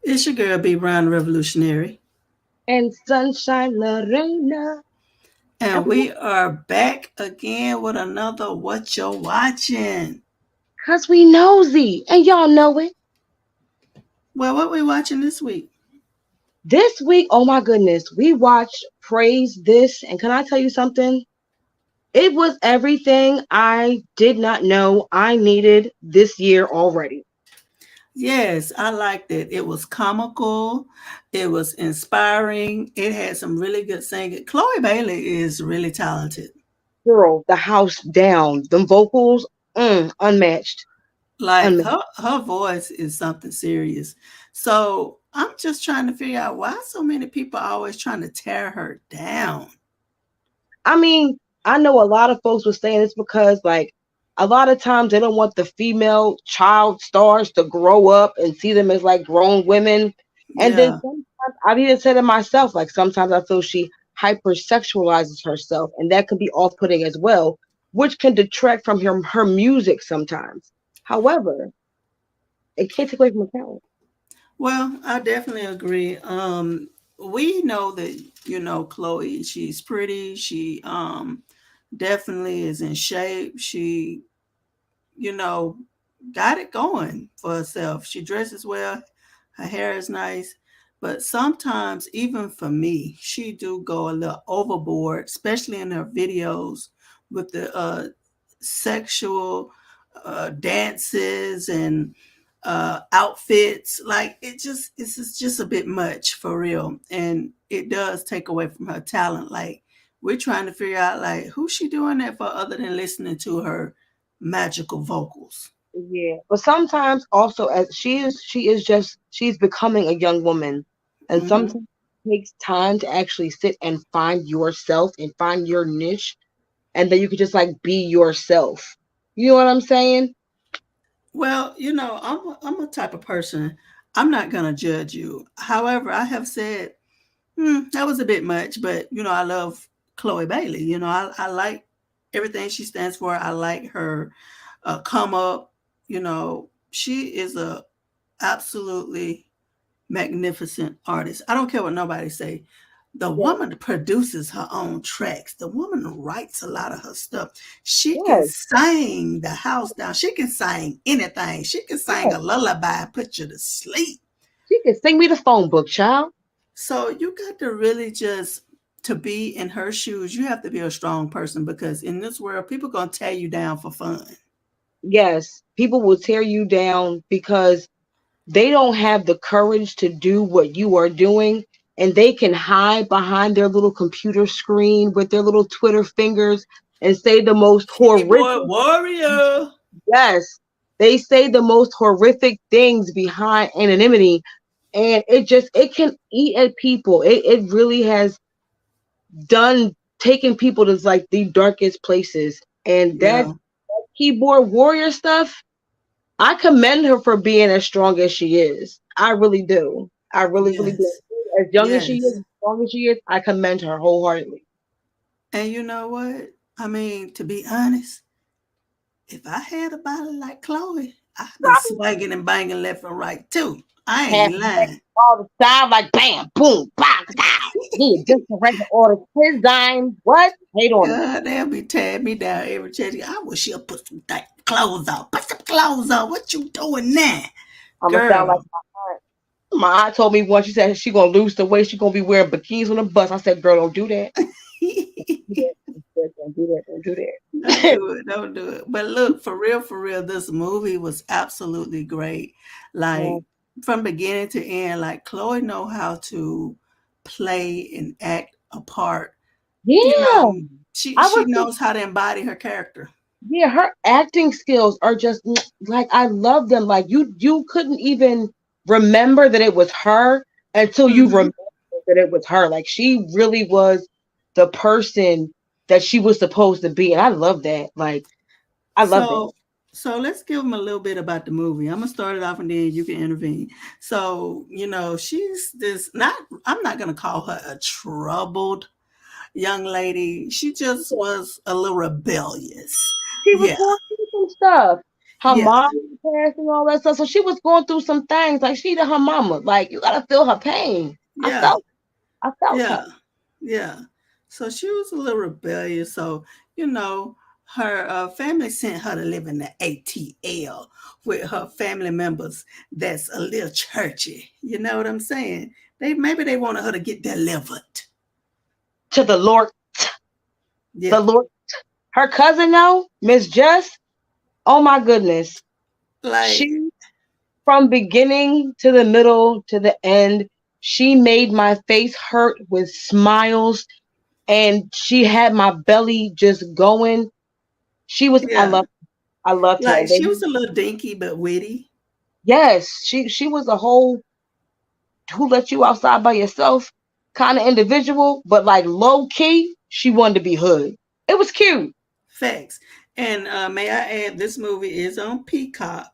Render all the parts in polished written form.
It's your girl B Brown Revolutionary. And Sunshine Lorena. And And we, we are back again with another What You're Watching. cause we nosy, and y'all know it. Well, what we watching this week? This week, oh my goodness, we watched Praise This, and can I tell you something? It was everything I did not know I needed this year already. Yes, I liked it. It was comical. It was inspiring. It had some really good singing. Chlöe Bailey is really talented. Girl, the house down, them vocals, unmatched, Like unmatched. her voice is something serious. So I'm just trying to figure out why so many people are always trying to tear her down. I mean, I know a lot of folks were saying this because, like, a lot of times they don't want the female child stars to grow up and see them as like grown women. And then Yeah. sometimes I've even said it myself, like, sometimes I feel she hypersexualizes herself, and that can be off putting as well, which can detract from her music sometimes. However, it can't take away from her talent. Well, I definitely agree. We know that Chloe. She's pretty. She definitely is in shape. She you know got it going for herself. She dresses well. Her hair is nice. But sometimes, even for me, she do go a little overboard, especially in her videos with the sexual dances and outfits. Like it's just a bit much for real, and it does take away from her talent. Like we're trying to figure out like who's she doing that for other than listening to her magical vocals. Yeah, but sometimes also as she's becoming a young woman, and Hmm. sometimes it takes time to actually sit and find yourself and find your niche, and then you could just like be yourself. You know what I'm saying? Well, I'm a type of person. I'm not gonna judge you. However, I have said that was a bit much, but I love Chloe Bailey. I like everything she stands for. I like her come up. She is a absolutely magnificent artist. I don't care what nobody say. The Yes, woman produces her own tracks. The woman writes a lot of her stuff. She can yes, sing the house down. She can sing anything. She can sing yes. a lullaby and put you to sleep. She can sing me the phone book, child. So you got to really just to be in her shoes, you have to be a strong person because in this world, people gonna tear you down for fun. Yes, people will tear you down because they don't have the courage to do what you are doing, and they can hide behind their little computer screen with their little Twitter fingers and say the most Keyboard horrific. warrior. Yes, they say the most horrific things behind anonymity, and it can eat at people. It really has done taken people to like the darkest places, and that Yeah. keyboard warrior stuff, I commend her for being as strong as she is. I really do. I really, really do. Yes. As young as she is, Yes. as strong as she is, I commend her wholeheartedly. And you know what? I mean, to be honest, if I had a body like Chloe, I'd be Probably swinging and banging left and right too. I half ain't back lying. all the time, like bam, boom, bang, down. He just a regular order. His dime, what? Hate on him. God, they'll be tearing me down every chance. I wish she'll put some clothes on. Put some clothes on. What you doing now, I'm gonna sound like girl? my aunt. My aunt told me once. She said she gonna lose the weight. She gonna be wearing bikinis on the bus. I said, "Girl, don't do that. Do that. Don't do that. Don't do Don't that." do it. Don't do it. But look, for real, this movie was absolutely great. Yeah. Like from beginning to end, like Chloe know how to play and act a part. You Yeah. know, she I she was knows how to embody her character. Yeah, her acting skills are just like I love them. Like you couldn't even remember that it was her until you Hmm. remember that it was her. Like she really was the person that she was supposed to be, and I love that. Like I love that. So so let's give them a little bit about the movie. I'm gonna start it off and then you can intervene. So, she's this not I'm not gonna call her a troubled young lady. She just was a little rebellious. She was Yeah. going through some stuff. her Yeah, mom passed and all that stuff. So she was going through some things. Like she did her mama. Like you gotta feel her pain. yeah, I felt yeah, her. yeah. So she was a little rebellious. So, you know, her family sent her to live in the ATL with her family members that's a little churchy. You know what I'm saying? Maybe they wanted her to get delivered. To Yeah. the Lord. Her cousin though, Miss Just. Oh my goodness. Like, She from beginning to the middle to the end, she made my face hurt with smiles and she had my belly just going. She was yeah. I loved her. Like And they she was a little dinky but witty. yes, she was a whole who let you outside by yourself kind of individual, but like low key, she wanted to be hood. It was cute. Facts. And may I add, this movie is on Peacock.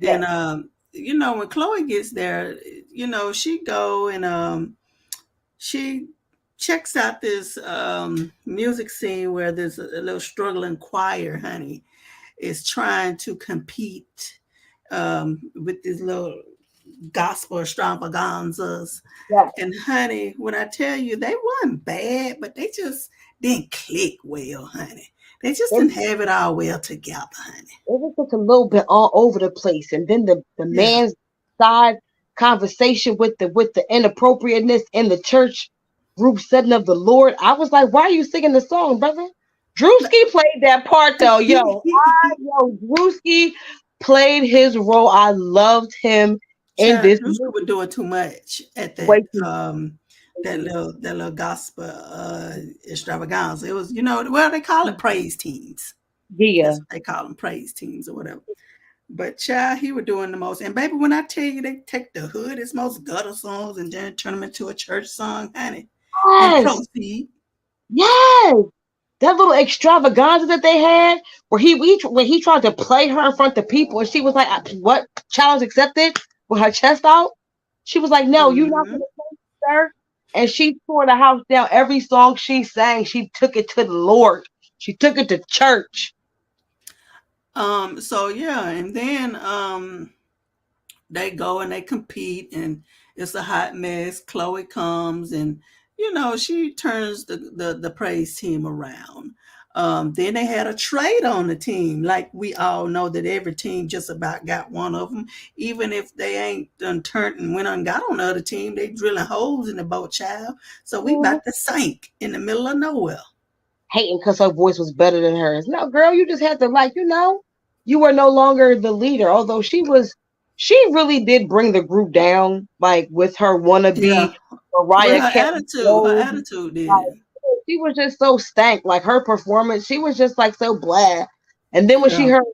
And Yes. you know, when Chloe gets there, you know, she go and she checks out this music scene where there's a little struggling choir, honey, is trying to compete with these little gospel extravaganzas. Yes. And honey, when I tell you they weren't bad, but they just didn't click well, honey. They just It, didn't have it all well together, honey. it was just a little bit all over the place. And then the Yeah, man's side conversation with the inappropriateness in the church group setting of the Lord. I was like, why are you singing the song, brother? Drewski played that part though. Drewski played his role. I loved him in Child, this Druska movie. was doing too much at Way too that little gospel extravaganza. It was, you know, well they call it praise teams. yeah. That's what they call them, praise teams or whatever. But child, he was doing the most. And baby, when I tell you they take the hoodest, most gutter songs and then turn them into a church song, honey, and Yes. proceed. Yes. That little extravaganza that they had, when he tried to play her in front of people, and she was like, "What challenge accepted?" With her chest out, she was like, "No, you're not Hmm. going to play, sir." And she tore the house down. Every song she sang, she took it to the Lord. She took it to church. So yeah, and then they go and they compete and it's a hot mess. Chloe comes and you know she turns the praise team around. Then they had a trade on the team, like we all know that every team just about got one of them. Even if they ain't done turned and went on got on the other team, they drilling holes in the boat, child. So we Mhm. about to sink in the middle of nowhere. Hating because her voice was better than hers. No, girl, you just had to you were no longer the leader. Although she really did bring the group down, like with her Yeah, wannabe but Mariah Carey her flows. attitude did Like it. she was just so stank. Like her performance, she was just like so blah. And then when she Yeah, heard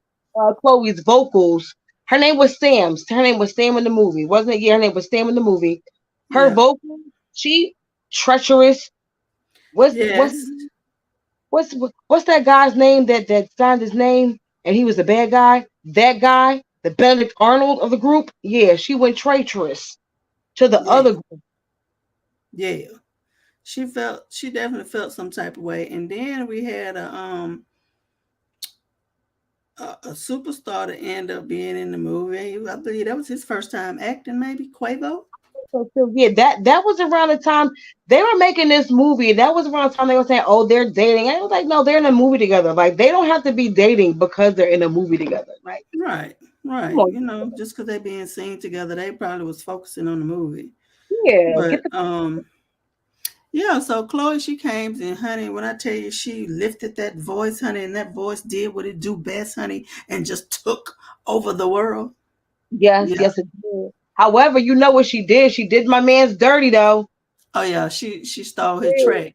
Chloe's vocals, her name was Sam. Her name was Sam in the movie, wasn't it? Yeah, her name was Sam in the movie. Her yeah, vocals, she treacherous. What's yes, what's that guy's name that signed his name and he was the bad guy? That guy, the Benedict Arnold of the group. Yeah, she went traitorous to the yeah, other group. yeah. She definitely felt some type of way. And then we had a superstar that ended up being in the movie. I believe that was his first time acting, maybe Quavo. So yeah, that was around the time they were making this movie. That was around the time they were saying, "Oh, they're dating." I was like, "No, they're in a movie together. Like they don't have to be dating because they're in a movie together." Like, Right, come right. on, You know, just because they being seen together, they probably was focusing on the movie. yeah, get But the yeah. So Chloe, she came and honey, when I tell you, she lifted that voice, honey, and that voice did what it do best, honey, and just took over the world. yes, Yeah. yes, it did. However, you know what she did? She did my man's dirty though. Oh yeah. She stole his Yeah. track.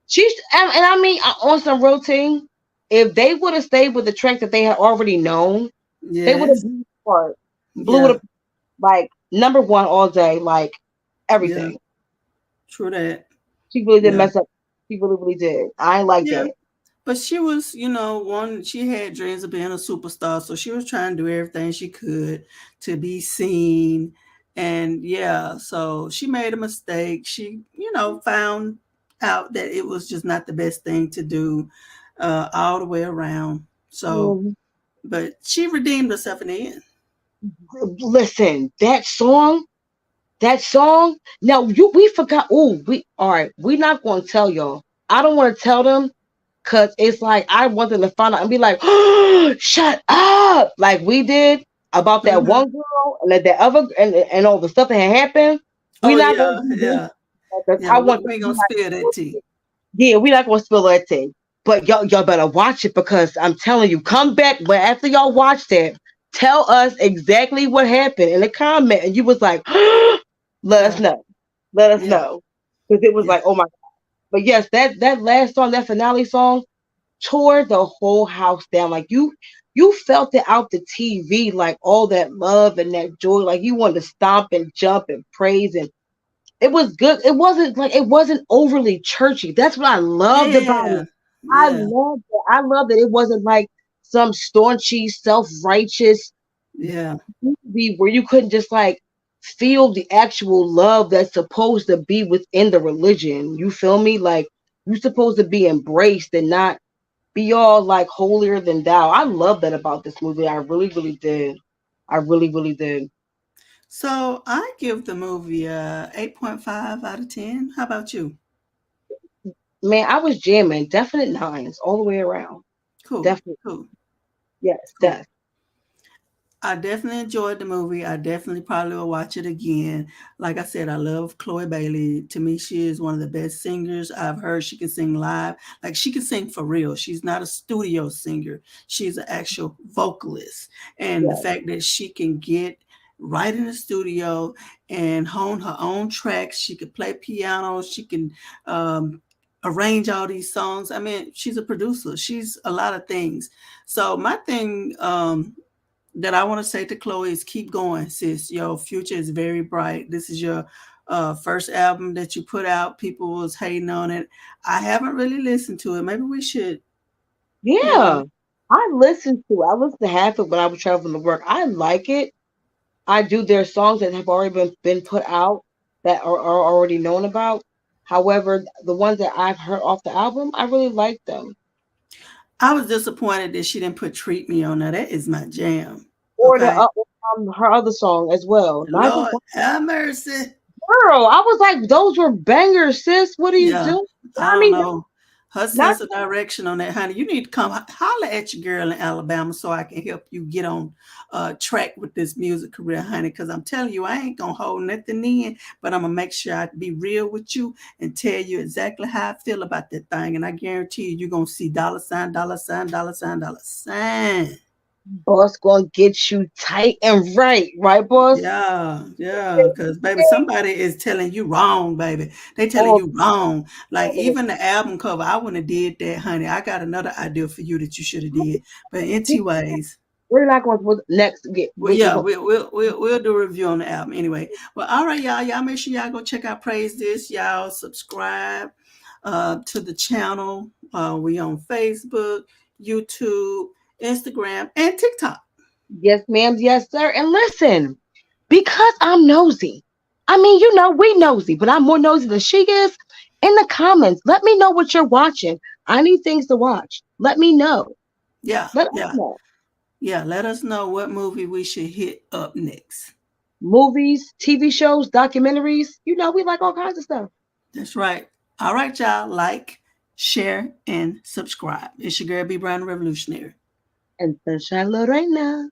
She's and I mean on some real team, if they would have stayed with the track that they had already known, they would have Yes. blew it Yeah. up like number one all day, like Yeah. everything. True that. She really did Yeah. mess up. She really, really did. I ain't like Yeah. that. But she was, you know, one, she had dreams of being a superstar. So she was trying to do everything she could to be seen. And yeah, so she made a mistake. She, you know, found out that it was just not the best thing to do all the way around. So, Mhm. but she redeemed herself in the end. Listen, that song. Now we forgot. Oh, we all right. We're not going to tell y'all. I don't want to tell them because it's like I want them to find out and be like, oh, "Shut up!" Like we did about that Hmm. one girl and that other and all the stuff that had happened. We're Oh not going yeah, to do that yeah, because yeah. I We, want them we to ain't be gonna spill that tea. like, yeah, we're not going to spill that tea. But y'all better watch it because I'm telling you, come back. But after y'all watch that, tell us exactly what happened in the comment. And you was like, let us Yeah, know. Let us yeah, know. Because it was yeah. like, oh my God. But yes, that last song, that finale song, tore the whole house down. Like you felt it out the TV, like all that love and that joy. Like you wanted to stomp and jump and praise and it was good. It wasn't overly churchy. That's what I loved about Yeah, it. I yeah, loved it. I loved that it wasn't like some staunchy, self-righteous yeah. movie where you couldn't just like feel the actual love that's supposed to be within the religion. You feel me? Like you're supposed to be embraced and not be all like holier than thou. I love that about this movie. I really, really did. I really, really did. So I give the movie a 8.5 out of 10. How about you? Man, I was jamming. Definite nines all the way around. Cool, Definitely. cool, Yes, cool. death. I definitely enjoyed the movie. I definitely probably will watch it again. Like I said, I love Chlöe Bailey. To me, she is one of the best singers I've heard. She can sing live. Like she can sing for real. She's not a studio singer. She's an actual vocalist. And the Yes. fact that she can get right in the studio and hone her own tracks. She could play piano. She can um, arrange all these songs. I mean, she's a producer. She's a lot of things. So my thing that I want to say to Chloe is keep going, sis. Your future is very bright. This is your first album that you put out. People was hating on it. I haven't really listened to it. Maybe we should, you know. Yeah. I listened to half of it when I was traveling to work. I like it. I do. There are songs that have already been put out that are already known about. However, the ones that I've heard off the album, I really like them. I was disappointed that she didn't put "Treat Me" on there. That is my jam. Or the Okay, her other song as well. Neither Lord have mercy. girl. I was like, those were bangers, sis. What are you Yeah, doing? I I don't mean, know. Her not sense of direction on that, honey. You need to come holler at your girl in Alabama so I can help you get on track with this music career, honey. Because I'm telling you, I ain't gonna hold nothing in, but I'm gonna make sure I be real with you and tell you exactly how I feel about that thing. And I guarantee you, you're gonna see dollar sign, dollar sign, dollar sign, dollar sign. boss gonna get you tight and right, boss? Yeah, yeah, because baby, somebody is telling you wrong, baby. They telling Oh, you wrong. Like oh. even the album cover, I wouldn't have did that, honey. I got another idea for you that you should have did. But anyways, We're not going to next get. well, yeah, we'll do a review on the album anyway. Well, all right, y'all. Y'all make sure y'all go check out Praise This. Y'all subscribe to the channel. We on Facebook, YouTube, Instagram, and TikTok. Yes, ma'am. Yes, sir. And listen, because I'm nosy. I mean, we nosy, but I'm more nosy than she is. In the comments, let me know what you're watching. I need things to watch. Let me know. Yeah, Let us yeah. know. Yeah, let us know what movie we should hit up next. Movies, TV shows, documentaries. We like all kinds of stuff. That's right. All right, y'all. Like, share, and subscribe. It's your girl B Brown the Revolutionary. And Sunshine Love right now.